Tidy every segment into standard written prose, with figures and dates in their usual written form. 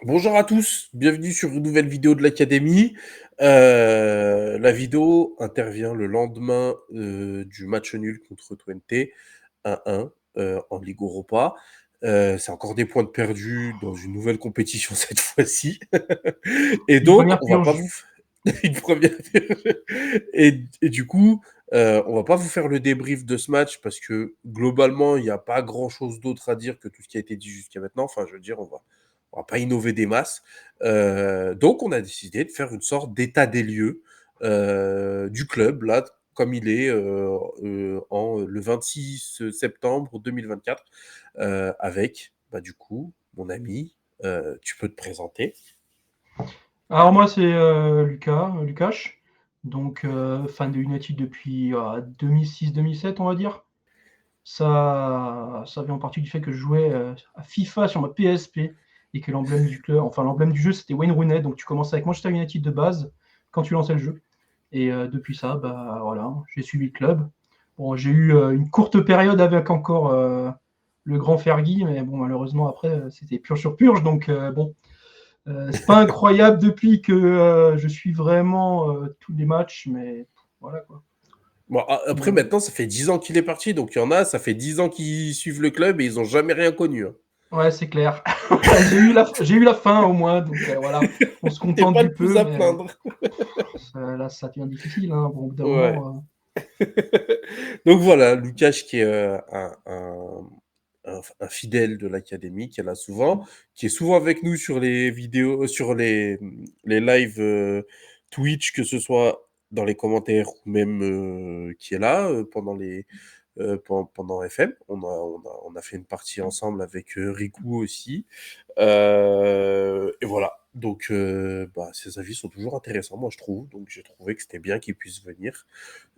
Bonjour à tous, bienvenue sur une nouvelle vidéo de l'Académie. La vidéo intervient le lendemain du match nul contre Twente, 1-1 en Ligue Europa. C'est encore des points de perdus dans une nouvelle compétition cette fois-ci. Et Une donc, première on va pas purge. vous une première et du coup, on va pas vous faire le débrief de ce match parce que globalement, il n'y a pas grand-chose d'autre à dire que tout ce qui a été dit jusqu'à maintenant. Enfin, je veux dire, on va pas innover des masses. Donc, on a décidé de faire une sorte d'état des lieux du club, là, comme il est le 26 septembre 2024, avec, bah, du coup, mon ami, tu peux te présenter. Alors moi c'est Lucas, Lukash, donc fan de United depuis 2006-2007 on va dire. Ça vient en partie du fait que je jouais à FIFA sur ma PSP et que l'emblème du club, enfin l'emblème du jeu c'était Wayne Rooney, donc tu commençais avec Manchester United de base quand tu lançais le jeu. Et depuis ça, bah voilà, j'ai suivi le club. Bon, j'ai eu une courte période avec encore le grand Fergie, mais bon malheureusement après c'était purge sur purge, donc bon. C'est pas incroyable depuis que je suis vraiment tous les matchs, mais voilà quoi. Bon, après, Mais, maintenant, ça fait 10 ans qu'il est parti, donc il y en a, ça fait 10 ans qu'ils suivent le club et ils ont jamais rien connu, hein. ouais, c'est clair. J'ai eu la fin au moins, donc voilà, on se Et contente pas de du plus peu, à mais plaindre. là, ça devient difficile. Hein. Bon, au bout d'un Ouais. moment, Donc voilà, Lucas qui est un fidèle de l'académie, qui est là souvent, qui est souvent avec nous sur les vidéos, sur les lives Twitch, que ce soit dans les commentaires ou même qui est là pendant FM. On a fait une partie ensemble avec Riku aussi. Et voilà. Donc, bah, ses avis sont toujours intéressants, moi, je trouve. Donc, j'ai trouvé que c'était bien qu'il puisse venir.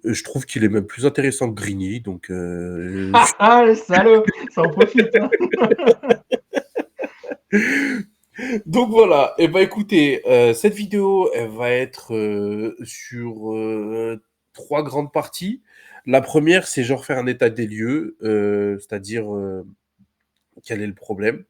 Je trouve qu'il est même plus intéressant que Grigny. Donc, ah, le salaud, ça en profite. Hein. donc voilà. Et ben écoutez, cette vidéo, elle va être sur trois grandes parties. La première, c'est genre faire un état des lieux, c'est-à-dire quel est le problème.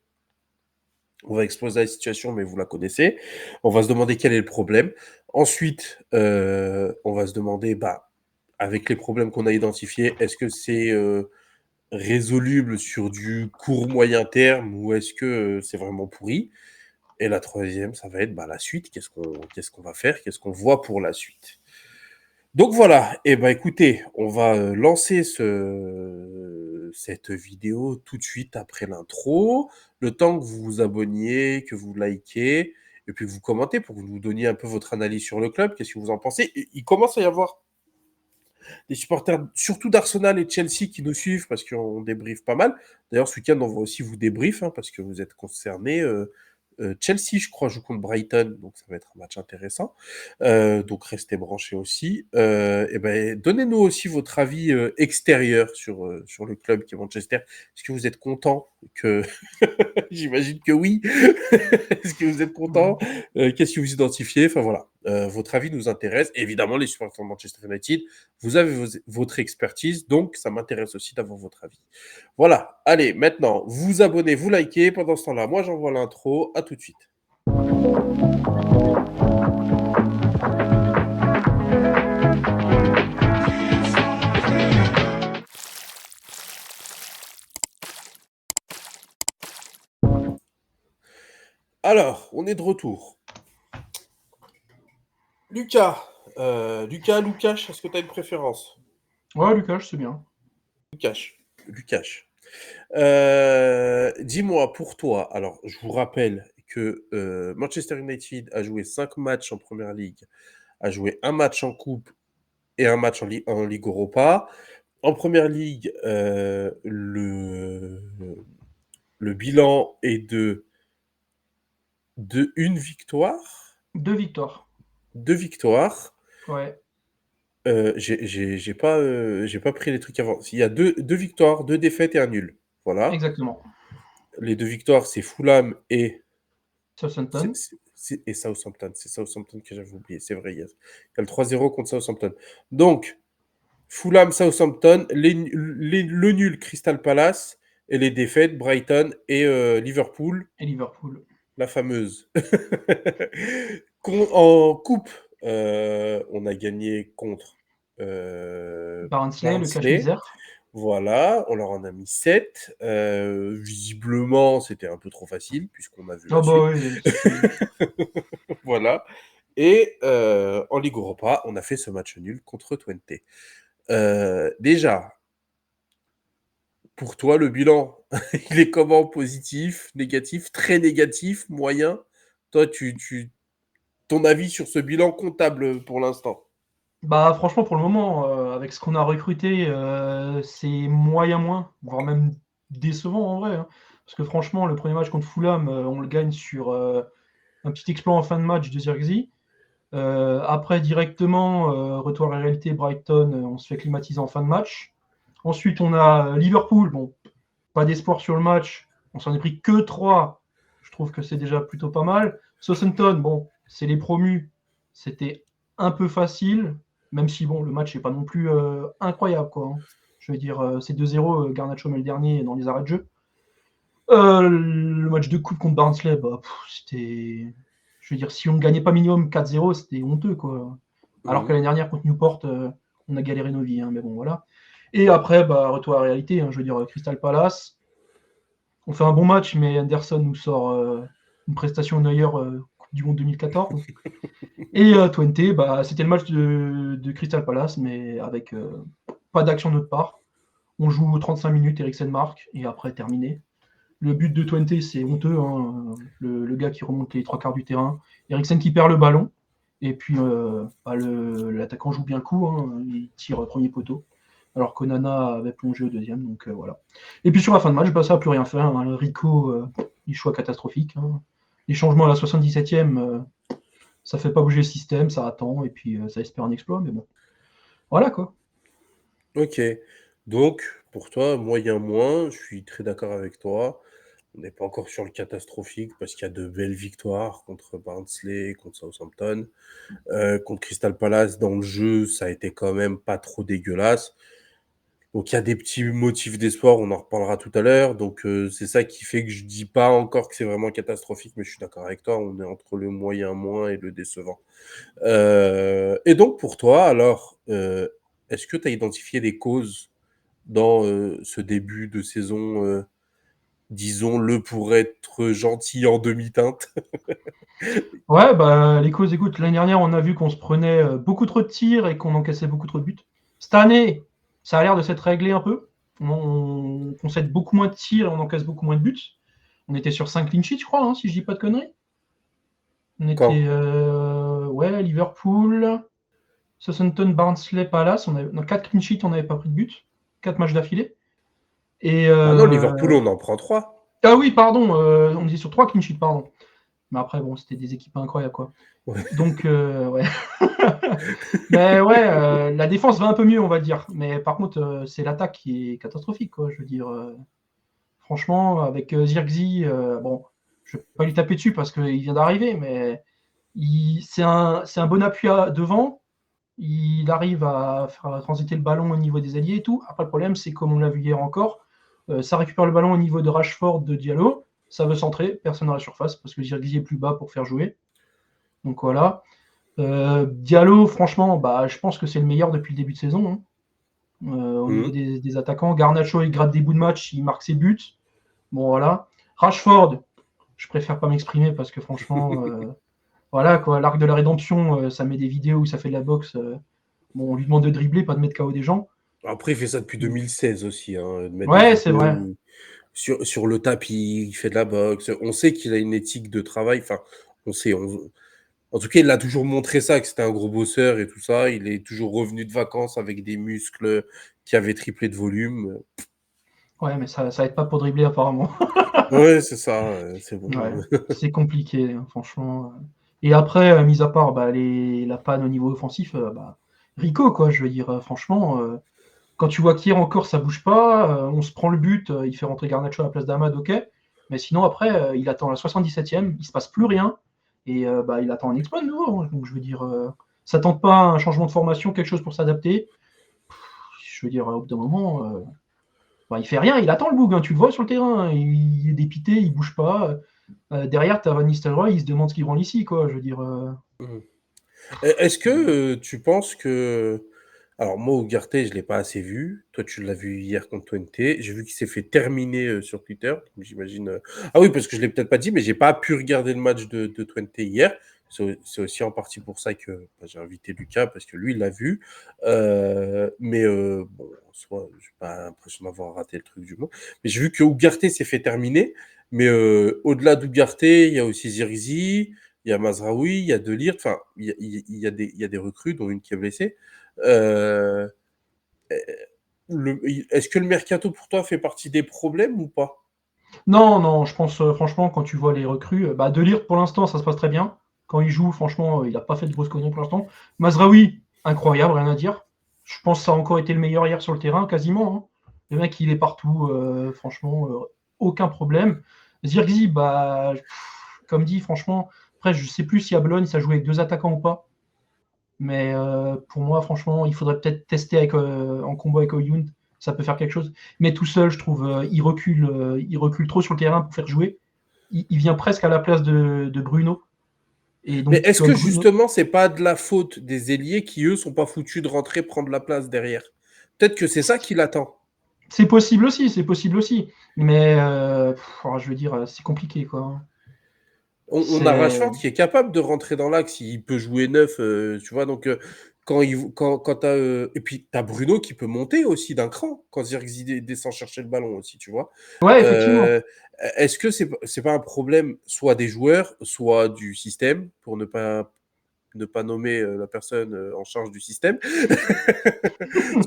On va exposer la situation, mais vous la connaissez. On va se demander quel est le problème. Ensuite, on va se demander, bah, avec les problèmes qu'on a identifiés, est-ce que c'est résoluble sur du court moyen terme ou est-ce que c'est vraiment pourri? Et la troisième, ça va être bah, la suite. Qu'est-ce qu'on va faire? Qu'est-ce qu'on voit pour la suite? Donc voilà, et ben écoutez, on va lancer cette vidéo tout de suite après l'intro. Le temps que vous vous abonniez, que vous likez, et puis que vous commentez pour que vous nous donniez un peu votre analyse sur le club. Qu'est-ce que vous en pensez? Et il commence à y avoir des supporters, surtout d'Arsenal et de Chelsea, qui nous suivent parce qu'on débriefe pas mal. D'ailleurs, ce week-end, on va aussi vous débrief hein, parce que vous êtes concernés. Chelsea, je crois, joue contre Brighton, donc ça va être un match intéressant. Donc restez branchés aussi. Et ben, donnez-nous aussi votre avis extérieur sur le club qui est Manchester. Est-ce que vous êtes content que j'imagine que oui. Est-ce que vous êtes content? Qu'est-ce que vous identifiez? Enfin voilà, votre avis nous intéresse. Évidemment, les supporters de Manchester United, vous avez votre expertise, donc ça m'intéresse aussi d'avoir votre avis. Voilà, allez, maintenant, vous abonnez, vous likez. Pendant ce temps-là, moi j'envoie l'intro. À tout de suite. Alors, on est de retour. Lucas, Lucas, est-ce que tu as une préférence? Ouais, Lucas, c'est bien. Lucas. Dis-moi, pour toi, alors je vous rappelle que Manchester United a joué 5 matchs en Première Ligue, a joué un match en Coupe et un match en Ligue Europa. En Première Ligue, le bilan est de une victoire, 2 victoires. deux victoires. Ouais, J'ai pas pris les trucs avant. Il y a deux victoires, deux défaites et un nul. Voilà. exactement. Les deux victoires, c'est Fulham Southampton. et Southampton. C'est Southampton que j'avais oublié. C'est vrai, il y a le 3-0 contre Southampton. Donc, Fulham, Southampton, le nul Crystal Palace et les défaites Brighton et Liverpool. Et Liverpool. la fameuse. En coupe, on a gagné contre Barnsley, le cache Barnsley. misère. Voilà, on leur en a mis 7. Visiblement, c'était un peu trop facile, puisqu'on a vu Ah la bah suite. oui, c'était. Voilà. Et en Ligue Europa, on a fait ce match nul contre Twente. Déjà, pour toi, le bilan, il est comment? Positif, négatif, très négatif, moyen? Toi, ton avis sur ce bilan comptable pour l'instant? Bah franchement, pour le moment, avec ce qu'on a recruté, c'est moyen moins, voire même décevant en vrai, hein. Parce que franchement, le premier match contre Fulham, on le gagne sur un petit exploit en fin de match de Zirkzee. Après, directement, retour à la réalité, Brighton, on se fait climatiser en fin de match. Ensuite, on a Liverpool. Bon, pas d'espoir sur le match. On s'en est pris que 3. Je trouve que c'est déjà plutôt pas mal. Southampton, bon, c'est les promus. C'était un peu facile, même si bon, le match n'est pas non plus incroyable, quoi, hein. Je veux dire, c'est 2-0, Garnacho met le dernier dans les arrêts de jeu. Le match de coupe contre Barnsley, bah, c'était. Je veux dire, si on ne gagnait pas minimum 4-0, c'était honteux, quoi. Alors que Mhm. l'année dernière, contre Newport, on a galéré nos vies, hein, mais bon, voilà. Et après, bah, retour à la réalité, hein, je veux dire, Crystal Palace. On fait un bon match, mais Anderson nous sort une prestation Neuer Coupe du Monde 2014. Et Twente, bah, c'était le match de Crystal Palace, mais avec pas d'action de notre part. On joue 35 minutes, Eriksen marque, et après, terminé. Le but de Twente, c'est honteux, hein. Le gars qui remonte les trois quarts du terrain. Eriksen qui perd le ballon. Et puis, bah, l'attaquant joue bien le coup, hein. Il tire premier poteau. Alors qu'Onana avait plongé au deuxième. Donc voilà. Et puis sur la fin de match, bah, ça n'a plus rien fait, hein. Rico, il choix catastrophique, hein. Les changements à la 77e, ça ne fait pas bouger le système, ça attend. Et puis ça espère un exploit. Mais bon, voilà quoi. Ok. Donc, pour toi, moyen moins, je suis très d'accord avec toi. On n'est pas encore sur le catastrophique parce qu'il y a de belles victoires contre Barnsley, contre Southampton, contre Crystal Palace. Dans le jeu, ça a été quand même pas trop dégueulasse. Donc il y a des petits motifs d'espoir, on en reparlera tout à l'heure. Donc c'est ça qui fait que je dis pas encore que c'est vraiment catastrophique, mais je suis d'accord avec toi, on est entre le moyen moins et le décevant. Et donc pour toi, alors, est-ce que tu as identifié des causes dans ce début de saison, disons-le pour être gentil en demi-teinte? Ouais, bah les causes, écoute, l'année dernière, on a vu qu'on se prenait beaucoup trop de tirs et qu'on encaissait beaucoup trop de buts. Cette année, ça a l'air de s'être réglé un peu. On concède beaucoup moins de tirs et on encaisse beaucoup moins de buts. On était sur 5 clean sheets, je crois, hein, si je dis pas de conneries. On était, Quand? ouais, Liverpool, Southampton, Barnsley, Palace. Dans 4 clean sheets, on n'avait pas pris de but. 4 matchs d'affilée. Et, Ah non, Liverpool, on en prend 3. ah oui, pardon, on était sur 3 clean sheets, pardon. Mais après, bon, c'était des équipes incroyables, quoi. Ouais. Donc, ouais. Mais ouais, la défense va un peu mieux, on va dire. Mais par contre, c'est l'attaque qui est catastrophique, quoi. Je veux dire, franchement, avec Zirkzee, bon, je ne vais pas lui taper dessus parce qu'il vient d'arriver, mais c'est un bon appui devant. Il arrive à faire transiter le ballon au niveau des alliés et tout. Après, le problème, c'est comme on l'a vu hier encore, ça récupère le ballon au niveau de Rashford, de Diallo. Ça veut centrer, personne à la surface parce que Zirkzee est plus bas pour faire jouer. Donc voilà. Diallo, franchement, bah, je pense que c'est le meilleur depuis le début de saison, hein. Au niveau Mhm. des attaquants. Garnacho, il gratte des bouts de match, il marque ses buts. Bon, voilà. Rashford, je préfère pas m'exprimer parce que franchement, voilà, quoi. L'arc de la rédemption, ça met des vidéos où ça fait de la boxe. Bon, on lui demande de dribbler, pas de mettre KO des gens. Après, il fait ça depuis 2016 aussi, hein, de mettre des Ouais, c'est vidéos vrai. où sur le tapis, il fait de la boxe. On sait qu'il a une éthique de travail. Enfin, on sait. En tout cas, il a toujours montré ça, que c'était un gros bosseur et tout ça. Il est toujours revenu de vacances avec des muscles qui avaient triplé de volume. Ouais, mais ça aide pas pour dribbler, apparemment. Ouais, c'est ça. C'est Ouais, bon. c'est compliqué, hein, franchement. Et après, mis à part bah, la panne au niveau offensif, bah, Rico, quoi, je veux dire, franchement, quand tu vois qu'hier encore ça bouge pas, on se prend le but, il fait rentrer Garnacho à la place d'Amad, ok. Mais sinon, après, il attend la 77e, il se passe plus rien. Et bah, il attend un exploit de nouveau, hein. Donc je veux dire, ça tente pas un changement de formation, quelque chose pour s'adapter. Je veux dire, au bout d'un moment, bah, il fait rien, il attend le boug, hein, tu le vois sur le terrain, il est dépité, il bouge pas. Derrière, tu as Van Nistelrooy, il se demande ce qu'ils branle ici, quoi. Je veux dire. Mmh. Est-ce que tu penses que... Alors moi, Ugarte, je ne l'ai pas assez vu. Toi, tu l'as vu hier contre Twente. J'ai vu qu'il s'est fait terminer sur Twitter. Donc, j'imagine... Ah oui, parce que je ne l'ai peut-être pas dit, mais j'ai pas pu regarder le match de Twente hier. C'est aussi en partie pour ça que j'ai invité Lucas, parce que lui, il l'a vu. Mais bon, en soi, je n'ai pas l'impression d'avoir raté le truc du monde. Mais j'ai vu que Ugarte s'est fait terminer. Mais au-delà d'Ugarte, il y a aussi Zirkzee, il y a Mazraoui, il y a Delirte, enfin, il y a des recrues, dont une qui est blessée. Euh, Est-ce que le mercato pour toi fait partie des problèmes ou pas? Non, non, je pense franchement, quand tu vois les recrues, bah, De Ligt, pour l'instant, ça se passe très bien. Quand il joue, franchement, il n'a pas fait de grosses conneries pour l'instant. Mazraoui, incroyable, rien à dire. Je pense que ça a encore été le meilleur hier sur le terrain, quasiment, hein. Le mec, il est partout, franchement, aucun problème. Zirkzee, bah, comme dit, franchement, après, je sais plus si à Bologne, ça jouait avec deux attaquants ou pas. Mais pour moi, franchement, il faudrait peut-être tester en combo avec Oyund. Ça peut faire quelque chose. Mais tout seul, je trouve, il recule trop sur le terrain pour faire jouer. Il vient presque à la place de Bruno. Et Mais donc, est-ce que Bruno. justement, c'est pas de la faute des ailiers qui, eux, sont pas foutus de rentrer prendre la place derrière? Peut-être que c'est ça qui l'attend. C'est possible aussi, c'est possible aussi. Mais je veux dire, c'est compliqué, quoi. On a Rashford C'est. qui est capable de rentrer dans l'axe, il peut jouer neuf, tu vois. Donc, quand tu as. Et puis, tu as Bruno qui peut monter aussi d'un cran quand Zirkzee descend chercher le ballon aussi, tu vois. Ouais, effectivement. Euh, Est-ce que c'est pas un problème soit des joueurs, soit du système, pour ne pas nommer la personne en charge du système,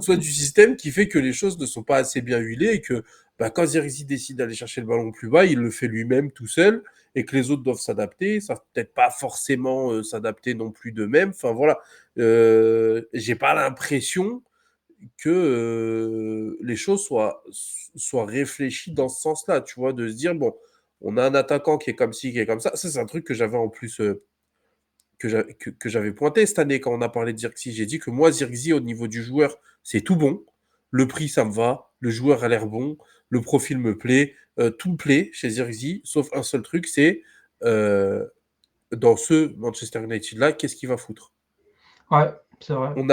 soit du système qui fait que les choses ne sont pas assez bien huilées et que bah, quand Zirkzee décide d'aller chercher le ballon plus bas, il le fait lui-même tout seul et que les autres doivent s'adapter. Ça peut-être pas forcément s'adapter non plus d'eux-mêmes. Enfin voilà, j'ai pas l'impression que les choses soient réfléchies dans ce sens-là, tu vois, de se dire bon, on a un attaquant qui est comme ci, qui est comme ça. Ça, c'est un truc que j'avais en plus que j'avais pointé cette année quand on a parlé de Zirkzee. J'ai dit que moi, Zirkzee, au niveau du joueur, c'est tout bon. Le prix, ça me va. Le joueur a l'air bon. Le profil me plaît. Tout me plaît chez Zirkzee, sauf un seul truc, c'est euh, dans ce Manchester United-là, qu'est-ce qu'il va foutre? Ouais, c'est vrai. On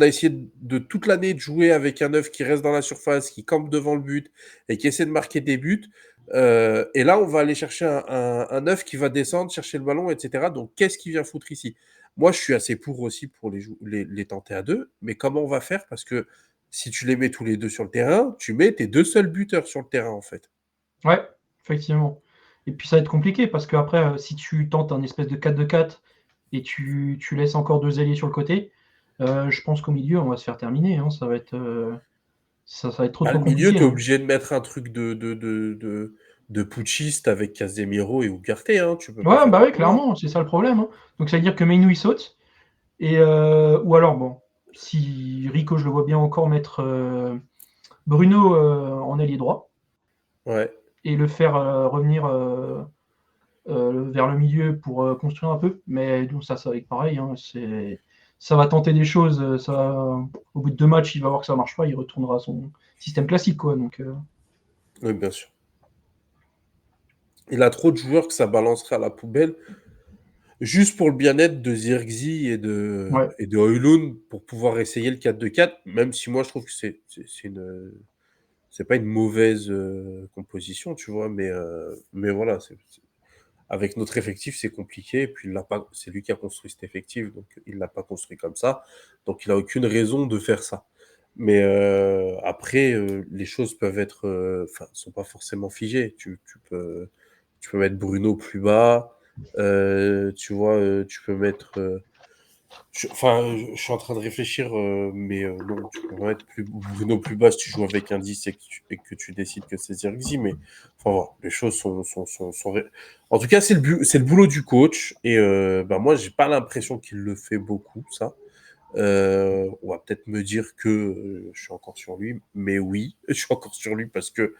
a essayé de toute l'année de jouer avec un neuf qui reste dans la surface, qui campe devant le but et qui essaie de marquer des buts. Et là, on va aller chercher un neuf qui va descendre, chercher le ballon, etc. Donc, qu'est-ce qu'il vient foutre ici? Moi, je suis assez pour aussi pour les tenter à deux, mais comment on va faire? Parce que si tu les mets tous les deux sur le terrain, tu mets tes deux seuls buteurs sur le terrain, en fait. Ouais, effectivement. Et puis ça va être compliqué parce qu'après, si tu tentes un espèce de 4-2-4 et tu laisses encore deux ailiers sur le côté, je pense qu'au milieu, on va se faire terminer, hein. Ça va être trop Bah, trop le milieu, compliqué, tu es hein. obligé de mettre un truc de putschiste avec Casemiro et Ugarte, hein. Tu peux pas Ouais, faire bah oui, autrement. clairement, c'est ça le problème, hein. Donc ça veut dire que Mainu il saute. Et, ou alors, bon, si Rico, je le vois bien encore mettre Bruno en ailier droit Ouais. et le faire revenir vers le milieu pour construire un peu. Mais donc ça va être pareil, hein. Ça va tenter des choses. Au bout de deux matchs, il va voir que ça marche pas. Il retournera à son système classique, quoi. Donc, Oui, bien sûr. Il a trop de joueurs que ça balancerait à la poubelle, juste pour le bien-être de Zirkzee ouais. et de Højlund, pour pouvoir essayer le 4-2-4, même si moi je trouve que c'est pas une mauvaise composition, tu vois, mais voilà, avec notre effectif, c'est compliqué, et puis c'est lui qui a construit cet effectif, donc il l'a pas construit comme ça, donc il a aucune raison de faire ça. Mais après, les choses peuvent être, enfin, sont pas forcément figées. Tu peux mettre Bruno plus bas. Tu vois, tu peux mettre. Enfin, je suis en train de réfléchir, mais non, tu peux mettre Bruno plus bas si tu joues avec un 10 et que tu décides que c'est Zirkzee. Mais enfin, voilà, les choses En tout cas, c'est le boulot du coach. Et ben, moi, j'ai pas l'impression qu'il le fait beaucoup, ça. On va peut-être me dire que je suis encore sur lui, mais oui, je suis encore sur lui parce que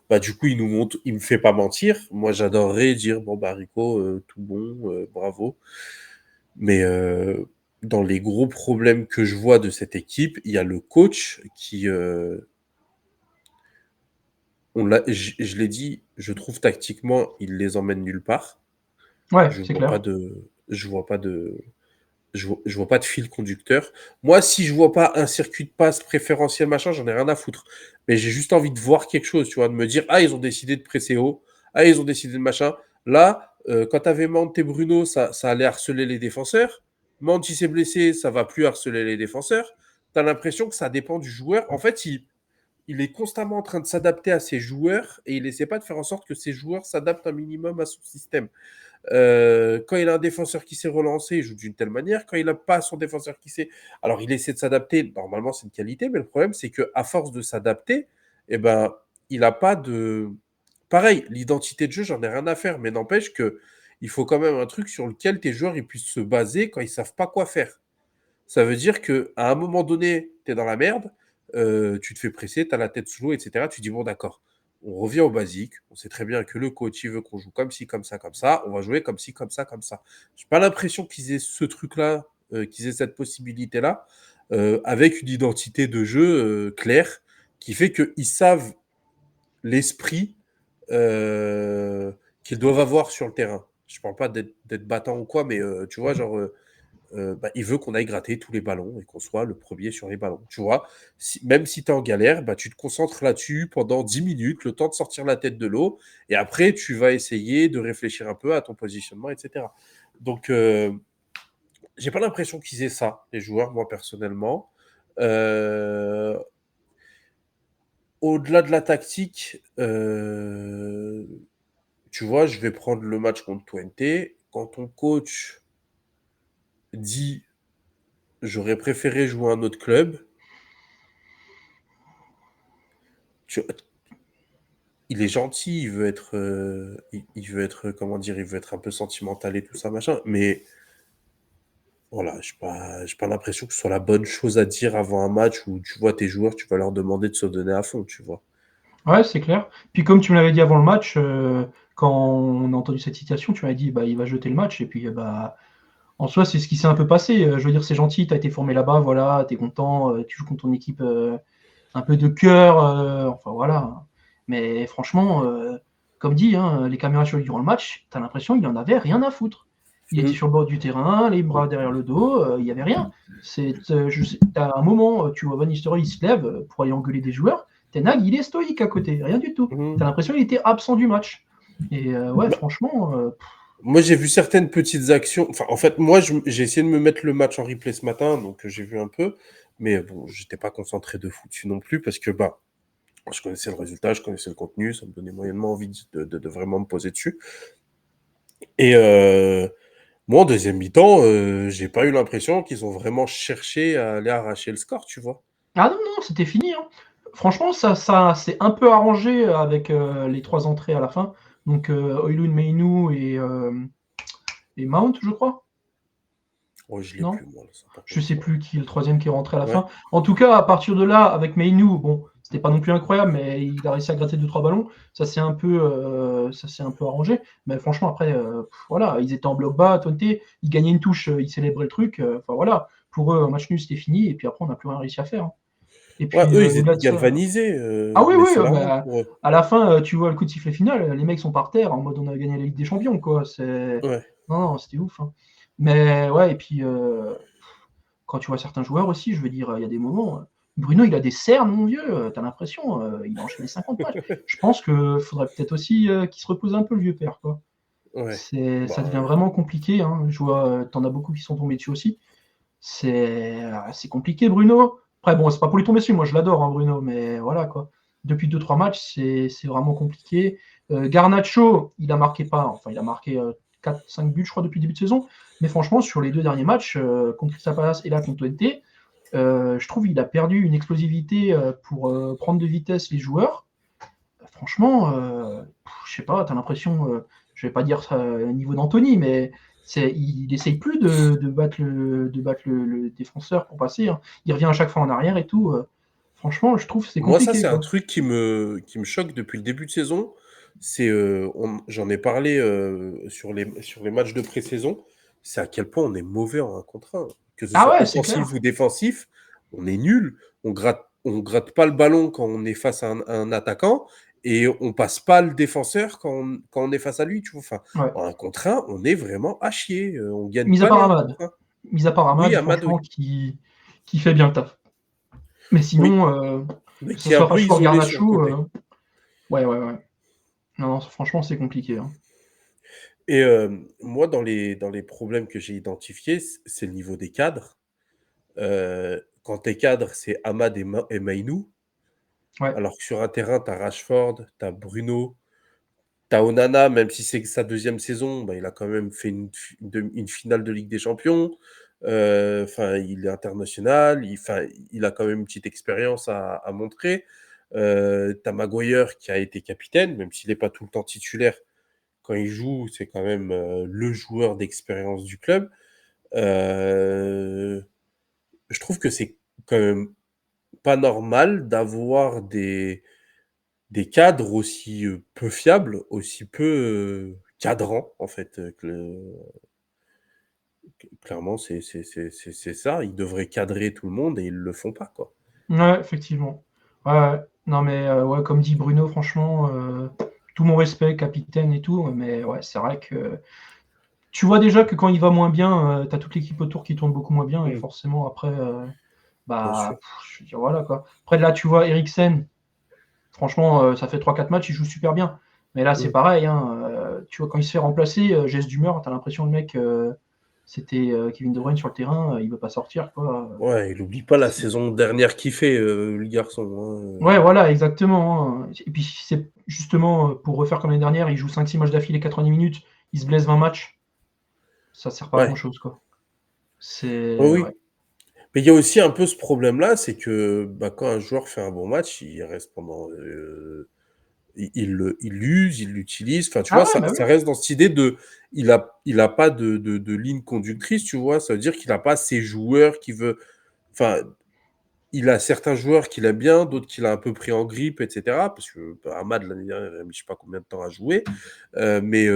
bah, du coup, il nous montre, il me fait pas mentir. Moi, j'adorerais dire bon, bah, Rico, tout bon, bravo. Mais dans les gros problèmes que je vois de cette équipe, il y a le coach je l'ai dit, je trouve tactiquement, il les emmène nulle part. Ouais, Je c'est vois pas clair. de, je vois pas de, je vois pas de fil conducteur. Moi, si je vois pas un circuit de passe préférentiel, machin, j'en ai rien à foutre. Mais j'ai juste envie de voir quelque chose, tu vois, de me dire, ah, ils ont décidé de presser haut, ah, ils ont décidé de machin. Là, quand t'avais Mante et Bruno, ça allait harceler les défenseurs. Mante, il s'est blessé, ça va plus harceler les défenseurs. T'as l'impression que ça dépend du joueur. En fait, il est constamment en train de s'adapter à ses joueurs et il essaie pas de faire en sorte que ses joueurs s'adaptent un minimum à son système. Quand il a un défenseur qui s'est relancé, il joue d'une telle manière. Quand il n'a pas son défenseur qui sait, alors il essaie de s'adapter. Normalement, c'est une qualité, mais le problème, c'est que à force de s'adapter, eh ben, il n'a pas de. Pareil, l'identité de jeu, j'en ai rien à faire, mais n'empêche que il faut quand même un truc sur lequel tes joueurs ils puissent se baser quand ils savent pas quoi faire. Ça veut dire que à un moment donné, tu es dans la merde, tu te fais presser, tu as la tête sous l'eau, etc. Tu dis, bon, d'accord, on revient au basique. On sait très bien que le coach, il veut qu'on joue comme ci, comme ça, comme ça. On va jouer comme ci, comme ça, comme ça. J'ai pas l'impression qu'ils aient ce truc-là, qu'ils aient cette possibilité-là, avec une identité de jeu claire, qui fait qu'ils savent l'esprit qu'ils doivent avoir sur le terrain. Je parle pas d'être battant ou quoi, mais tu vois, genre, bah, il veut qu'on aille gratter tous les ballons et qu'on soit le premier sur les ballons. Tu vois, même si tu es en galère, bah, tu te concentres là-dessus pendant 10 minutes, le temps de sortir la tête de l'eau, et après, tu vas essayer de réfléchir un peu à ton positionnement, etc. Donc, j'ai pas l'impression qu'ils aient ça, les joueurs, moi, personnellement. Euh, Au-delà de la tactique, tu vois, je vais prendre le match contre Twente. Quand ton coach dit j'aurais préféré jouer à un autre club, tu, il est gentil, il veut être, il veut être, comment dire, il veut être un peu sentimental et tout ça, machin. Mais voilà, j'ai pas l'impression que ce soit la bonne chose à dire avant un match où tu vois tes joueurs, tu vas leur demander de se donner à fond, tu vois. Ouais, c'est clair. Puis comme tu me l'avais dit avant le match, quand on a entendu cette citation, tu m'avais dit bah il va jeter le match et puis bah en soi c'est ce qui s'est un peu passé. Je veux dire c'est gentil, tu as été formé là-bas, voilà, tu es content, tu joues contre ton équipe un peu de cœur, enfin voilà. Mais franchement, comme dit, hein, les caméras sur lui durant le match, tu as l'impression qu'il en avait rien à foutre. Il était Mm. sur le bord du terrain, les bras derrière le dos, il n'y avait rien. À un moment, tu vois Van Nistelrooy, il se lève pour aller engueuler des joueurs. Ten Hag, il est stoïque à côté, rien du tout. Tu as Mm. l'impression qu'il était absent du match. Et ouais, Bah, franchement, moi, j'ai vu certaines petites actions. Enfin, en fait, moi, j'ai essayé de me mettre le match en replay ce matin, donc j'ai vu un peu. Mais bon, j'étais pas concentré de fou dessus non plus parce que bah, je connaissais le résultat, je connaissais le contenu, ça me donnait moyennement envie de vraiment me poser dessus. Et moi, en deuxième mi-temps, j'ai pas eu l'impression qu'ils ont vraiment cherché à aller arracher le score, tu vois. ah non, non, c'était fini, hein. Franchement, ça s'est un peu arrangé avec les trois entrées à la fin. Donc, Oilun Meinu et Mount, je crois. Oh, je l'ai Non? plus, moi, là, ça, par Je contre. sais plus qui est le troisième qui est rentré à la Ouais. fin. En tout cas, à partir de là, avec Meinu, bon, c'était pas non plus incroyable, mais il a réussi à gratter 2-3 ballons. Ça s'est un peu arrangé. Mais franchement, après, voilà, ils étaient en bloc bas, Twente, ils gagnaient une touche, ils célébraient le truc. Enfin voilà, pour eux, un match nul, c'était fini. Et puis après, on n'a plus rien réussi à faire, hein. Et Ouais, puis, eux, ils au-delà étaient de ça. galvanisés, Ah oui, mais oui, c'est la honte bah, pour eux. à la fin, tu vois le coup de sifflet final, les mecs sont par terre en mode on a gagné la Ligue des Champions, quoi. Ouais. Non, non, c'était ouf, hein. Mais ouais, et puis quand tu vois certains joueurs aussi, je veux dire, il y a des moments. Bruno, il a des cernes, mon vieux. T'as l'impression, il a enchaîné 50 matchs. Je pense qu'il faudrait peut-être aussi qu'il se repose un peu le vieux père, quoi. Ouais. Ça Bah, devient vraiment compliqué, hein. Je vois, t'en as beaucoup qui sont tombés dessus aussi. C'est compliqué, Bruno. Après, bon, c'est pas pour lui tomber dessus. Moi, je l'adore, hein, Bruno, mais voilà, quoi. Depuis deux trois matchs, c'est vraiment compliqué. Garnacho, il a marqué pas, enfin, il a marqué 4-5 buts, je crois, depuis le début de saison. Mais franchement, sur les deux derniers matchs, contre Crystal Palace et là contre ONT, je trouve qu'il a perdu une explosivité pour prendre de vitesse les joueurs. Franchement, je sais pas, tu as l'impression, je vais pas dire ça au niveau d'Anthony, mais il essaye plus de battre le défenseur pour passer, hein. Il revient à chaque fois en arrière et tout. Franchement, je trouve que c'est moi, ça, compliqué, c'est un quoi. truc qui me choque depuis le début de saison. J'en ai parlé sur les matchs de pré-saison. C'est à quel point on est mauvais en un contre un. Que ce Ah soit ouais, c'est offensif clair. ou défensif, on est nul. On gratte pas le ballon quand on est face à un attaquant. et on passe pas le défenseur quand on est face à lui, tu vois. Enfin, Ouais. en 1 contre 1, on est vraiment à chier. On gagne Mis à pas part les 1 Amad. contre 1. Mis à part Oui, Amad, Amad, franchement, oui. qui fait bien le taf. Mais Oui, sinon, mais que ce qui est un soit peu Rashford, isolé sur le Garnacho, côté. ouais, ouais, ouais. Non, franchement, c'est compliqué. Hein. Et moi, dans les problèmes que j'ai identifiés, c'est le niveau des cadres. Quand tes cadres, c'est Amad et Mainou, Ouais. alors que sur un terrain, tu as Rashford, tu as Bruno, tu as Onana, même si c'est sa deuxième saison, bah, il a quand même fait une finale de Ligue des Champions. Enfin, il est international, il a quand même une petite expérience à montrer. Tu as Maguire qui a été capitaine, même s'il n'est pas tout le temps titulaire. Quand il joue, c'est quand même le joueur d'expérience du club. Je trouve que c'est quand même pas normal d'avoir des cadres aussi peu fiables, aussi peu cadrants, en fait. Clairement, c'est ça. Ils devraient cadrer tout le monde et ils le font pas, quoi. Ouais, effectivement. Ouais, ouais. Non, mais ouais, comme dit Bruno, franchement, tout mon respect, capitaine et tout, mais ouais, c'est vrai que tu vois déjà que quand il va moins bien, tu as toute l'équipe autour qui tourne beaucoup moins bien, et Mm, forcément, après, bien sûr. je veux dire, voilà quoi. Après, là, tu vois, Eriksen, franchement, ça fait 3-4 matchs, il joue super bien. Mais là, c'est Mm. pareil, hein, tu vois, quand il se fait remplacer, geste d'humeur, tu as l'impression le mec, c'était Kevin De Bruyne sur le terrain, il veut pas sortir, quoi. Ouais, il oublie pas la C'est- saison dernière qu'il fait, le garçon, Ouais, hein. voilà, exactement. Hein. Et puis, c'est justement pour refaire comme l'année dernière, il joue 5-6 matchs d'affilée, 90 minutes, il se blesse 20 matchs, ça sert pas à grand Ouais, chose, quoi. oui, C'est. Ouais. oui. Mais il y a aussi un peu ce problème-là, c'est que bah, quand un joueur fait un bon match, il reste pendant. Il l'use, il l'utilise. Enfin, tu Ah vois, ouais, ça, bah oui. ça reste dans cette idée de. Il a pas de ligne conductrice, tu vois. Ça veut dire qu'il n'a pas ses joueurs qui veut. Enfin, il a certains joueurs qu'il aime bien, d'autres qu'il a un peu pris en grippe, etc. Parce que bah, Ahmad, l'année dernière, il a mis je sais pas combien de temps à jouer. Mais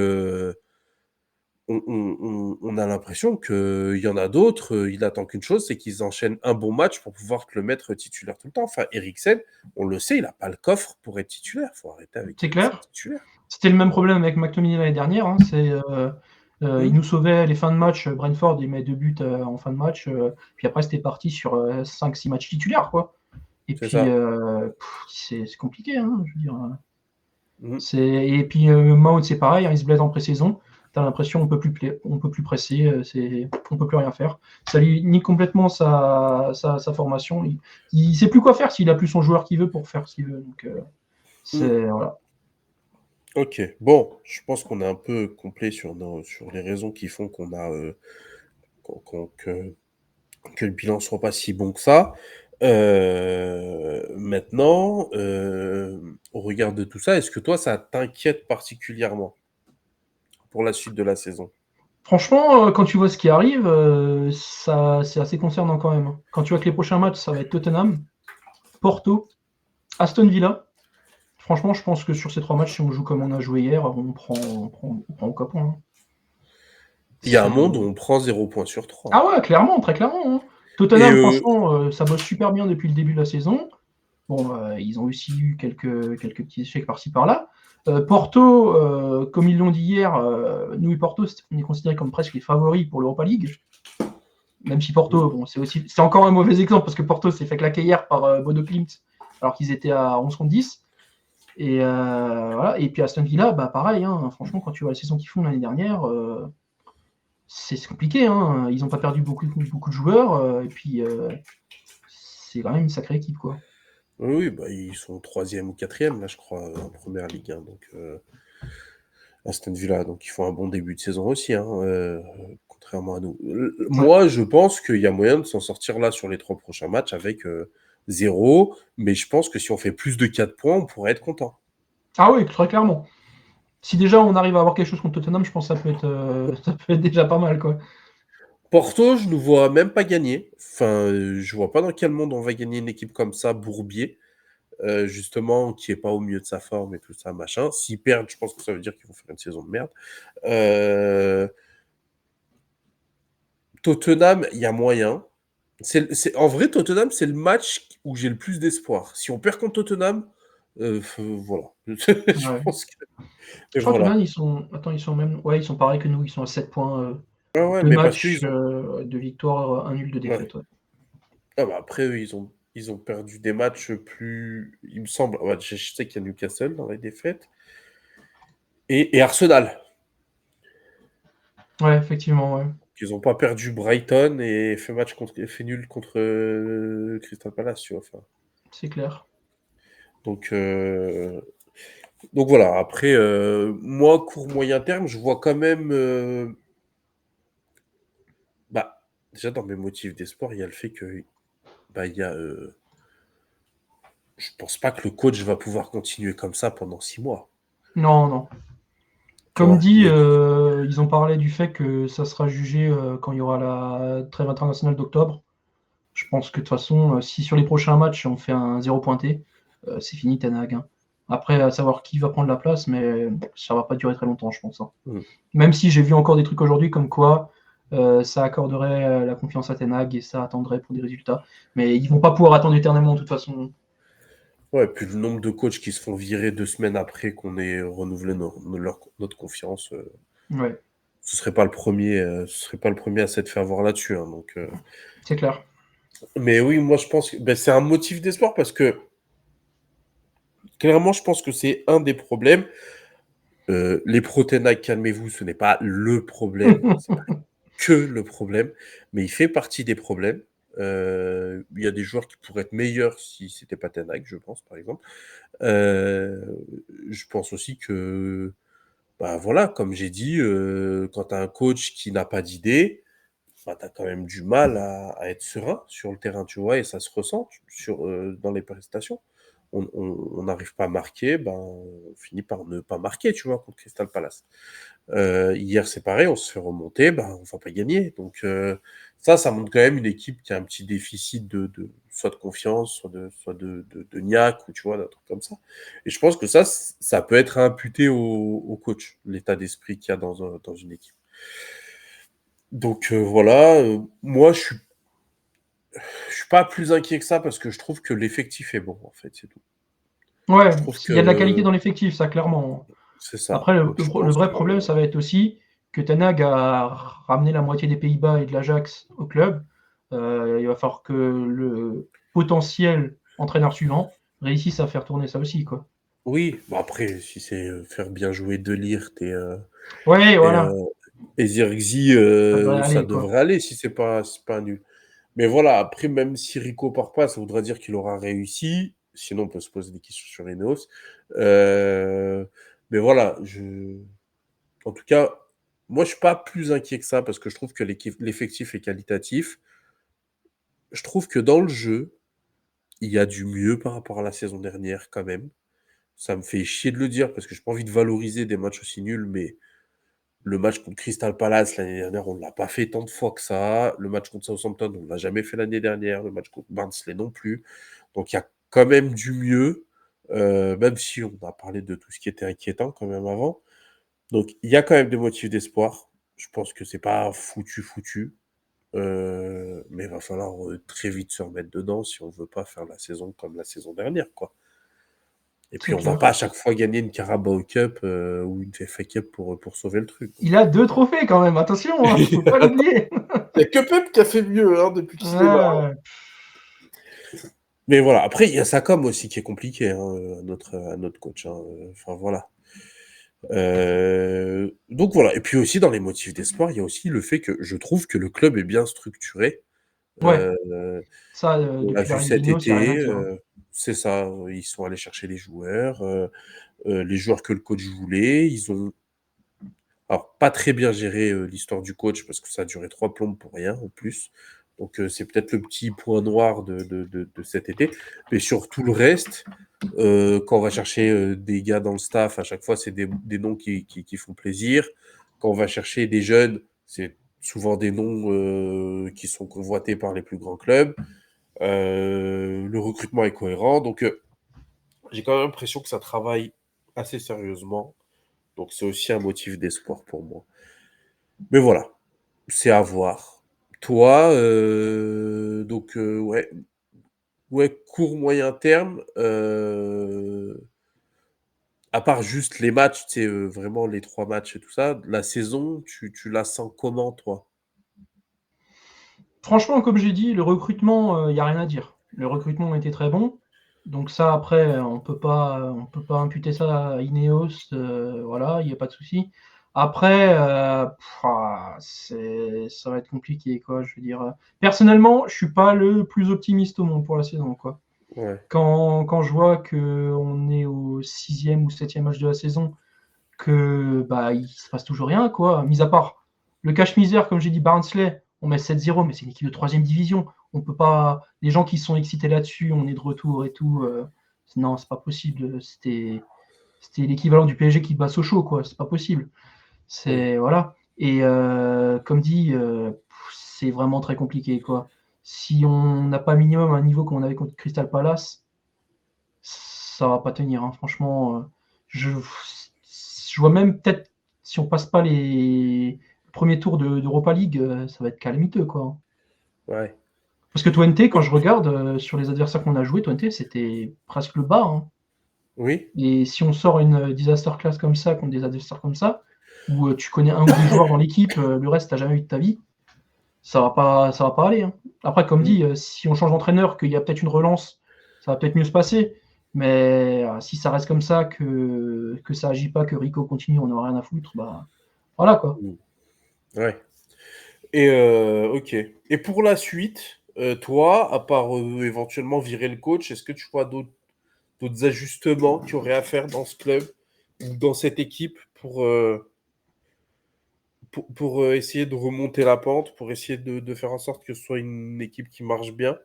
on a l'impression qu'il y en a d'autres, il attend qu'une chose, c'est qu'ils enchaînent un bon match pour pouvoir te le mettre titulaire tout le temps. Enfin, Eriksen, on le sait, il n'a pas le coffre pour être titulaire. Il faut arrêter avec C'est Eriksen clair. titulaire. C'était le même problème avec McTominay l'année dernière. Hein. Il Hmm, nous sauvait les fins de match. Brentford, il met 2 buts en fin de match. Puis après, c'était parti sur 5-6 matchs titulaires, quoi. Et c'est puis, ça. c'est compliqué, hein, je veux dire. Hmm, Et puis, Mount, c'est pareil, hein, il se blesse en pré-saison. Tu as l'impression on peut plus presser, on peut plus rien faire. Ça lui nique complètement sa formation. Il sait plus quoi faire s'il a plus son joueur qu'il veut pour faire ce qu'il veut. Donc, hmm. voilà. Ok, bon, je pense qu'on est un peu complet sur les raisons qui font que le bilan soit pas si bon que ça. Maintenant, au regard de tout ça, est-ce que toi, ça t'inquiète particulièrement pour la suite de la saison? Franchement, quand tu vois ce qui arrive, c'est assez concernant quand même. Hein. Quand tu vois que les prochains matchs, ça va être Tottenham, Porto, Aston Villa. Franchement, je pense que sur ces 3 matchs, si on joue comme on a joué hier, on prend aucun point. Hein. Il y a un C'est... monde où on prend 0 points sur 3. Ah ouais, clairement, très clairement. Hein. Et Tottenham, franchement, ça bosse super bien depuis le début de la saison. Bon, ils ont aussi eu quelques petits échecs par-ci par-là. Porto, comme ils l'ont dit hier, nous et Porto, on est considérés comme presque les favoris pour l'Europa League. Même si Porto, bon, c'est encore un mauvais exemple parce que Porto s'est fait claquer hier par Bodo Klimt alors qu'ils étaient à 11 contre 10. Et, voilà. Et puis Aston Villa, bah pareil, hein, franchement, quand tu vois la saison qu'ils font l'année dernière, c'est compliqué. Hein. Ils n'ont pas perdu beaucoup de joueurs. Et puis, c'est quand même une sacrée équipe. Quoi. oui, oui, bah, ils sont troisième ou quatrième, là, je crois, en première ligue. Hein, donc, Aston Villa, donc ils font un bon début de saison aussi, hein, contrairement à nous. Ouais. Moi, je pense qu'il y a moyen de s'en sortir là sur les 3 prochains matchs avec 0, mais je pense que si on fait plus de 4 points, on pourrait être content. Ah oui, très clairement. Si déjà on arrive à avoir quelque chose contre Tottenham, je pense que ça peut être déjà pas mal. Quoi. Porto, je ne vois même pas gagner. Enfin, je vois pas dans quel monde on va gagner une équipe comme ça, Bourbier, justement, qui est pas au mieux de sa forme et tout ça, machin. S'ils perdent, je pense que ça veut dire qu'ils vont faire une saison de merde. Euh, Tottenham, il y a moyen. En vrai, Tottenham, c'est le match où j'ai le plus d'espoir. Si on perd contre Tottenham, Voilà. Je Ouais. pense que et Je crois que voilà. Tottenham, ils sont attends, ils sont même ouais, ils sont pareils que nous, ils sont à 7 points, Ouais, ouais, 2 mais parce matchs, qu'ils ont de victoire, 1 nul de ouais. défaite, ouais. Ah bah, après eux, ils ont perdu des matchs, plus il me semble, ouais, je sais qu'il y a Newcastle dans les défaites et Arsenal. Ouais, effectivement, ouais, Ils ont pas perdu Brighton et fait nul contre, Crystal Palace, tu vois? Enfin, c'est clair. donc heu, donc voilà. Après, moi, court moyen terme, je vois quand même, bah, déjà dans mes motifs d'espoir, il y a le fait que, bah, il y a, je pense pas que le coach va pouvoir continuer comme ça pendant 6 mois, Non, non. tu Comme vois? dit, ils ont parlé du fait que ça sera jugé, quand il y aura la trêve internationale d'octobre. Je pense que de toute façon, si sur les prochains matchs on fait un 0 pointé, c'est fini Ten Hag, hein. Après à savoir qui va prendre la place, mais ça va pas durer très longtemps, je pense, hein. Mmh. Même si j'ai vu encore des trucs aujourd'hui comme quoi, ça accorderait, la confiance à Ten Hag et ça attendrait pour des résultats. Mais ils vont pas pouvoir attendre éternellement de toute façon. Ouais, puis le nombre de coachs qui se font virer 2 semaines après qu'on ait renouvelé notre confiance, Ouais, ce serait pas le premier à s'être fait avoir là-dessus, hein, c'est clair. mais oui, moi je pense que, beh, c'est un motif d'espoir parce que clairement, je pense que c'est un des problèmes. Les pro Ten Hag, calmez-vous, ce n'est pas le problème, c'est pas que le problème, mais il fait partie des problèmes. Il y a des joueurs qui pourraient être meilleurs si c'était pas Ten Hag, je pense, par exemple. Je pense aussi que, bah, voilà, comme j'ai dit, quand tu as un coach qui n'a pas d'idée, bah, tu as quand même du mal à être serein sur le terrain, tu vois? Et ça se ressent dans les prestations. On n'arrive pas à marquer, ben, on finit par ne pas marquer, tu vois? Contre Crystal Palace. Hier, c'est pareil, on se fait remonter, ben, on va pas gagner. Ça montre quand même une équipe qui a un petit déficit soit de confiance, soit de niaque, ou tu vois, d'un truc comme ça. Et je pense que ça peut être imputé au coach, l'état d'esprit qu'il y a dans une équipe. Voilà, moi, je suis pas plus inquiet que ça parce que je trouve que l'effectif est bon, en fait, c'est tout. Ouais, Je trouve il y a de la qualité que dans l'effectif, ça clairement. c'est ça. Après Donc je le pense vrai que problème, ça va être aussi que Ten Hag a ramené la moitié des Pays-Bas et de l'Ajax au club. Il va falloir que le potentiel entraîneur suivant réussisse à faire tourner ça aussi, quoi. oui, bah, après, si c'est, faire bien jouer De Ligt Ouais, et voilà, Zirkzee, ça devrait ça aller, quoi. devrait aller si c'est pas nul. Mais voilà, après, même si Rico part pas, ça voudrait dire qu'il aura réussi. Sinon, on peut se poser des questions sur Ineos. Mais voilà, en tout cas, moi, je suis pas plus inquiet que ça parce que je trouve que l'effectif est qualitatif. Je trouve que dans le jeu, il y a du mieux par rapport à la saison dernière quand même. Ça me fait chier de le dire parce que j'ai pas envie de valoriser des matchs aussi nuls, mais le match contre Crystal Palace l'année dernière, on ne l'a pas fait tant de fois que ça. Le match contre Southampton, on ne l'a jamais fait l'année dernière. Le match contre Barnsley non plus. Donc il y a quand même du mieux, même si on a parlé de tout ce qui était inquiétant quand même avant. Donc il y a quand même des motifs d'espoir. Je pense que c'est pas foutu foutu, mais il va falloir, très vite se remettre dedans si on veut pas faire la saison comme la saison dernière, quoi. Et puis C'est on va clair. pas à chaque fois gagner une Carabao Cup, ou une FA Cup pour sauver le truc. Il a 2 trophées quand même, attention, hein, faut pas l'oublier. Il y a que Pep qui a fait mieux, hein, depuis qu'il démarre. Ouais, Mais voilà, après, il y a sa com aussi qui est compliquée, hein, à notre coach, hein, enfin voilà. Donc voilà, et puis aussi dans les motifs d'espoir, il y a aussi le fait que je trouve que le club est bien structuré. ouais, Euh, ça, on l'a depuis vu l'arrivée cet d'Ineos, il y a rien à été, dire, hein. c'est ça, ils sont allés chercher les joueurs que le coach voulait. Ils ont, alors, pas très bien géré, l'histoire du coach parce que ça a duré 3 plombes pour rien en plus. C'est peut-être le petit point noir de cet été. Mais sur tout le reste, quand on va chercher, des gars dans le staff, à chaque fois, c'est des noms qui font plaisir. Quand on va chercher des jeunes, c'est souvent des noms, qui sont convoités par les plus grands clubs. Le recrutement est cohérent. J'ai quand même l'impression que ça travaille assez sérieusement. Donc c'est aussi un motif d'espoir pour moi. Mais voilà, c'est à voir. Toi, ouais, ouais, court moyen terme, à part juste les matchs, tu sais, vraiment les 3 matchs et tout ça, la saison, tu la sens comment toi? Franchement, comme j'ai dit, le recrutement, il y a rien à dire. Le recrutement était très bon, donc ça après, on peut pas imputer ça à Ineos, voilà, il y a pas de souci. Après, ça va être compliqué, quoi. Je veux dire, personnellement, je suis pas le plus optimiste au monde pour la saison, quoi. Ouais, Quand je vois qu'on est au 6e ou 7e match de la saison, que bah il se passe toujours rien, quoi. Mis à part le cache-misère, comme j'ai dit, Barnsley, on met 7-0, mais c'est une équipe de 3e division. On peut pas. Les gens qui sont excités là-dessus, on est de retour et tout. Non, c'est pas possible. C'était l'équivalent du PSG qui bat Sochaux, quoi. C'est pas possible. mmh, C'est voilà. Et comme dit, c'est vraiment très compliqué, quoi. Si on n'a pas minimum un niveau qu'on avait contre Crystal Palace, ça va pas tenir, hein. Franchement, je vois même peut-être si on passe pas les premiers tours d'Europa League, ça va être calamiteux, quoi. ouais. Parce que Twente, quand je regarde sur les adversaires qu'on a joués, Twente, c'était presque le bas, hein. Oui? Et si on sort une disaster class comme ça, contre des adversaires comme ça, où tu connais un ou deux joueurs dans l'équipe, le reste, t'as jamais eu de ta vie, ça va pas aller, hein. Après, comme Mmh, dit, si on change d'entraîneur, qu'il y a peut-être une relance, ça va peut-être mieux se passer. Mais si ça reste comme ça, que ça agit pas, que Rico continue, on n'aura rien à foutre, bah voilà, quoi. mmh, ouais. Et OK. Et pour la suite, toi, à part, éventuellement virer le coach, est-ce que tu vois d'autres ajustements qu'il y aurait à faire dans ce club ou dans cette équipe pour essayer de remonter la pente, pour essayer de faire en sorte que ce soit une équipe qui marche bien?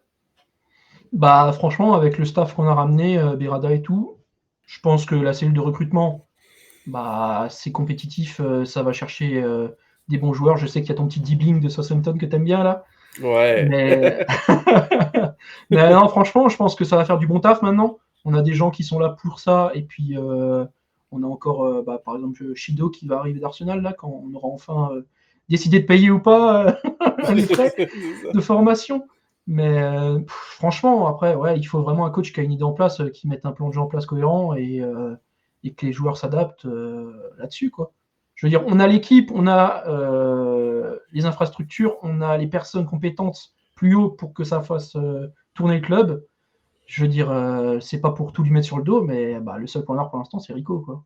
Bah franchement, avec le staff qu'on a ramené, Berada et tout, je pense que la cellule de recrutement, bah c'est compétitif, ça va chercher des bons joueurs. Je sais qu'il y a ton petit Dibling de Southampton que t'aimes bien là. Ouais. Mais mais non, franchement, je pense que ça va faire du bon taf maintenant. On a des gens qui sont là pour ça, et puis on a encore, bah, par exemple, Shido qui va arriver d'Arsenal là, quand on aura enfin décidé de payer ou pas les frais C'est ça. de formation. Mais franchement, après, ouais, il faut vraiment un coach qui a une idée en place, qui mette un plan de jeu en place cohérent et que les joueurs s'adaptent là-dessus, quoi. Je veux dire, on a l'équipe, on a les infrastructures, on a les personnes compétentes plus haut pour que ça fasse tourner le club. Je veux dire, c'est pas pour tout lui mettre sur le dos, mais bah, le seul point noir pour l'instant, c'est Rico, quoi.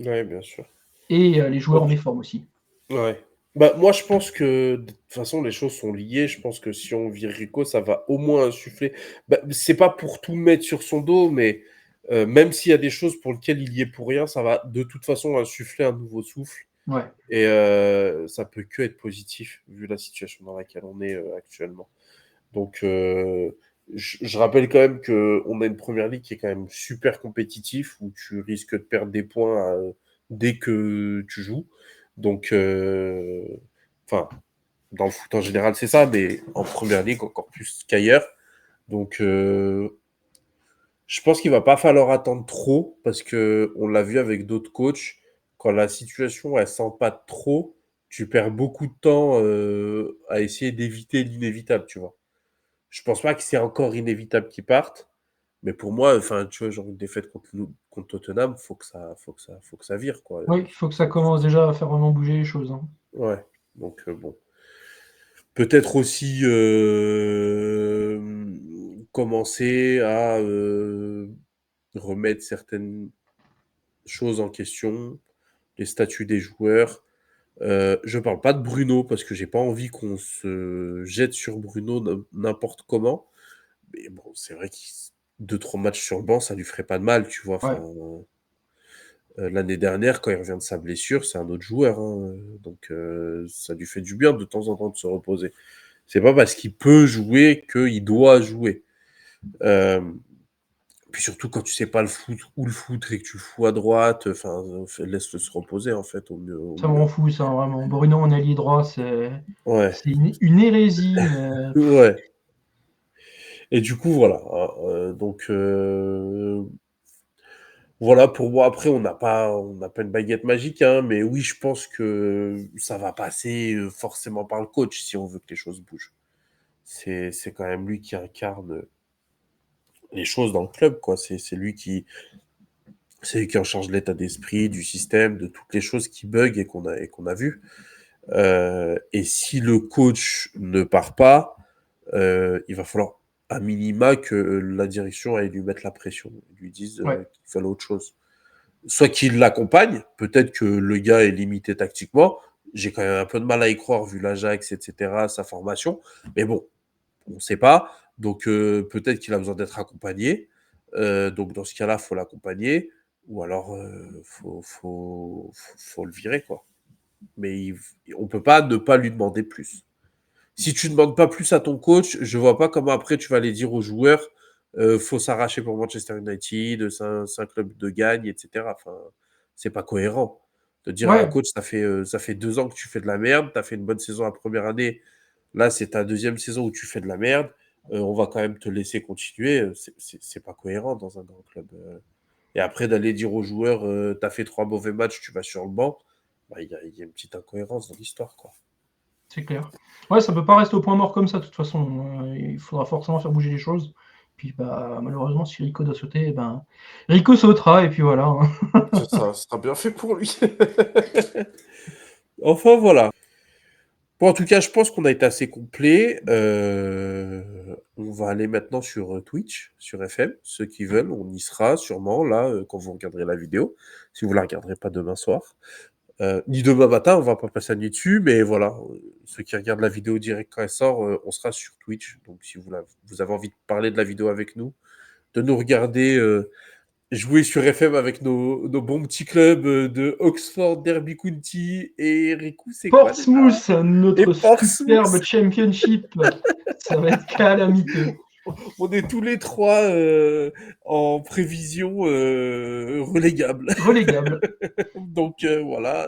Ouais, bien sûr. Et les joueurs en OK. méforme aussi. Ouais. Bah, moi, je pense que de toute façon, les choses sont liées. Je pense que si on vire Rico, ça va au moins insuffler. Bah, c'est pas pour tout mettre sur son dos, mais même s'il y a des choses pour lesquelles il y est pour rien, ça va de toute façon insuffler un nouveau souffle. Ouais. Et ça peut que être positif vu la situation dans laquelle on est actuellement. Donc, je rappelle quand même qu'on a une première ligue qui est quand même super compétitif, où tu risques de perdre des points dès que tu joues. Donc, enfin, dans le foot en général, c'est ça, mais en première ligue encore plus qu'ailleurs. Donc, je pense qu'il va pas falloir attendre trop, parce que on l'a vu avec d'autres coachs, quand la situation elle sent pas trop, tu perds beaucoup de temps à essayer d'éviter l'inévitable, tu vois. Je pense pas que c'est encore inévitable qu'ils partent, mais pour moi, enfin, tu vois, genre une défaite contre Tottenham, faut que ça vire, quoi. Oui, il faut que ça commence déjà à faire vraiment bouger les choses, hein. Ouais. Donc bon, peut-être aussi commencer à remettre certaines choses en question, les statuts des joueurs. Je parle pas de Bruno parce que j'ai pas envie qu'on se jette sur Bruno n'importe comment. Mais bon, c'est vrai que 2-3 matchs sur le banc, ça lui ferait pas de mal, tu vois. Enfin, Ouais. l'année dernière, quand il revient de sa blessure, c'est un autre joueur, hein, donc ça lui fait du bien de temps en temps de se reposer. C'est pas parce qu'il peut jouer qu'il doit jouer. Euh, Puis surtout quand tu sais pas le foot où le foutre et que tu le fous à droite, enfin, laisse-le se reposer en fait au mieux, au Ça me rend mieux. fou, ça, vraiment. Bruno en allié droit, Ouais, c'est une hérésie, mais ouais. Et du coup voilà, hein, donc voilà pour moi. Après, on n'a pas une baguette magique, hein, mais oui, je pense que ça va passer forcément par le coach si on veut que les choses bougent. C'est quand même lui qui incarne les choses dans le club, quoi. C'est lui qui en charge de l'état d'esprit, du système, de toutes les choses qui bug et qu'on a vu. Et si le coach ne part pas, il va falloir à minima que la direction aille lui mettre la pression, lui dise Ouais. qu'il fallait autre chose. Soit qu'il l'accompagne, peut-être que le gars est limité tactiquement. J'ai quand même un peu de mal à y croire vu l'Ajax, etc., sa formation. Mais bon, on ne sait pas. Donc peut-être qu'il a besoin d'être accompagné. Donc dans ce cas-là, il faut l'accompagner. Ou alors, faut le virer, quoi. Mais on ne peut pas ne pas lui demander plus. Si tu ne demandes pas plus à ton coach, je vois pas comment après tu vas aller dire aux joueurs faut s'arracher pour Manchester United, c'est un club de gagne, etc. Enfin, c'est pas cohérent. De dire à un Ouais, coach, ça fait 2 ans que tu fais de la merde, tu as fait une bonne saison la première année, là c'est ta deuxième saison où tu fais de la merde, on va quand même te laisser continuer. C'est pas cohérent dans un grand club. Et après d'aller dire aux joueurs, tu as fait 3 mauvais matchs, tu vas sur le banc, bah, y a une petite incohérence dans l'histoire, quoi. c'est clair. Ouais, ça peut pas rester au point mort comme ça, de toute façon. Il faudra forcément faire bouger les choses. Puis bah malheureusement, si Rico doit sauter, ben Rico sautera, et puis voilà, hein. C'est ça, ce sera bien fait pour lui. Enfin, voilà. Bon, en tout cas, je pense qu'on a été assez complet. On va aller maintenant sur Twitch, sur FM. Ceux qui veulent, on y sera sûrement là quand vous regarderez la vidéo. Si vous la regarderez pas demain soir. Ni demain matin, on va pas passer la nuit dessus, mais voilà. Ceux qui regardent la vidéo direct quand elle sort, on sera sur Twitch. Donc si vous avez envie de parler de la vidéo avec nous, de nous regarder jouer sur FM avec nos bons petits clubs de Oxford, Derby County et Riku, c'est quoi déjà? Portsmouth, Et notre Portsmouth. superbe championship, ça va être calamiteux. On est tous les trois en prévision relégable. Relégable. Donc voilà,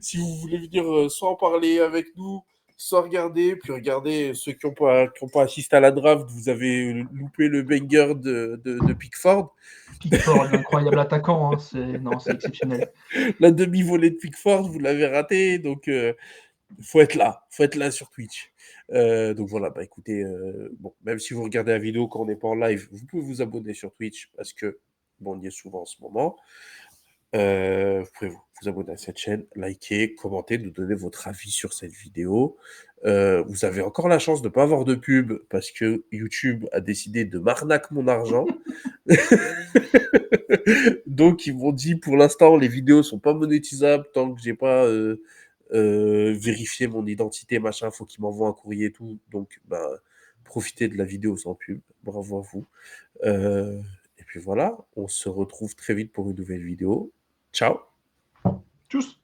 si vous voulez venir soit en parler avec nous, soit regarder, puis regardez ceux qui ont pas assisté à la draft, vous avez loupé le banger de Pickford. Pickford, l'incroyable attaquant, hein, non, c'est exceptionnel. La demi-volée de Pickford, vous l'avez raté, donc faut être là sur Twitch. Donc voilà, bah écoutez, bon, même si vous regardez la vidéo quand on n'est pas en live, vous pouvez vous abonner sur Twitch parce que bon, on y est souvent en ce moment. Vous pouvez vous abonner à cette chaîne, liker, commenter, nous donner votre avis sur cette vidéo. Vous avez encore la chance de ne pas avoir de pub parce que YouTube a décidé de m'arnaquer mon argent. Donc ils m'ont dit pour l'instant les vidéos sont pas monétisables tant que j'ai pas vérifié mon identité machin, faut qu'ils m'envoient un courrier et tout. Donc bah profitez de la vidéo sans pub. Bravo à vous. Euh, et puis voilà, on se retrouve très vite pour une nouvelle vidéo. Ciao. Tchuss.